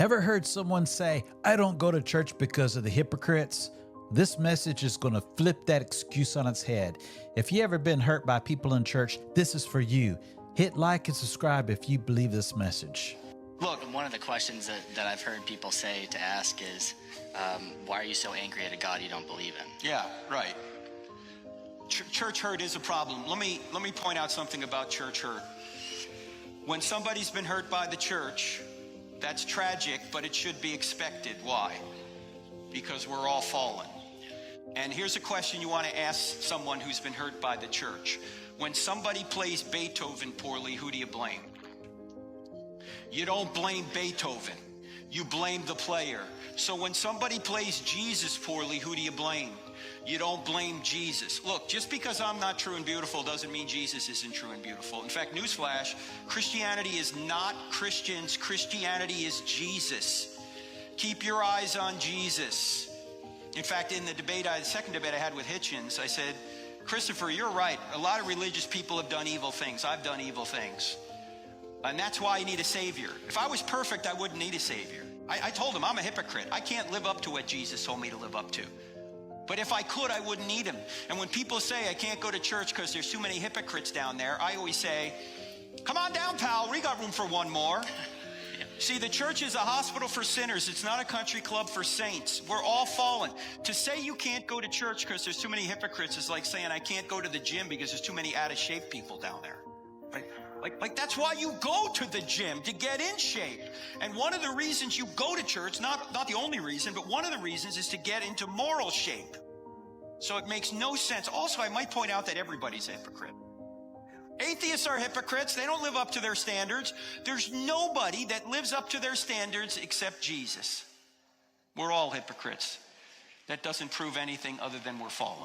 Ever heard someone say, I don't go to church because of the hypocrites? This message is going to flip that excuse on its head. If you ever been hurt by people in church, this is for you. Hit like and subscribe if you believe this message. Look, one of the questions that I've heard people say to ask is, why are you so angry at a God you don't believe in? Yeah, right. Church hurt is a problem. Let me point out something about church hurt. When somebody's been hurt by the church, that's tragic, but it should be expected. Why? Because we're all fallen. And here's a question you want to ask someone who's been hurt by the church. When somebody plays Beethoven poorly, who do you blame? You don't blame Beethoven. You blame the player. So when somebody plays Jesus poorly, who do you blame? You don't blame Jesus. Look, just because I'm not true and beautiful doesn't mean Jesus isn't true and beautiful. In fact, newsflash, Christianity is not Christians. Christianity is Jesus. Keep your eyes on Jesus. In fact, in the second debate I had with Hitchens, I said, Christopher, you're right. A lot of religious people have done evil things. I've done evil things. And that's why you need a savior. If I was perfect, I wouldn't need a savior. I told him I'm a hypocrite. I can't live up to what Jesus told me to live up to. But if I could, I wouldn't need him. And when people say I can't go to church because there's too many hypocrites down there, I always say, come on down, pal. We got room for one more. See, the church is a hospital for sinners. It's not a country club for saints. We're all fallen. To say you can't go to church because there's too many hypocrites is like saying I can't go to the gym because there's too many out-of-shape people down there. Right? Like that's why you go to the gym, to get in shape. And one of the reasons you go to church, not the only reason, but one of the reasons is to get into moral shape. So it makes no sense. Also, I might point out that everybody's a hypocrite. Atheists are hypocrites. They don't live up to their standards. There's nobody that lives up to their standards except Jesus. We're all hypocrites. That doesn't prove anything other than we're fallen.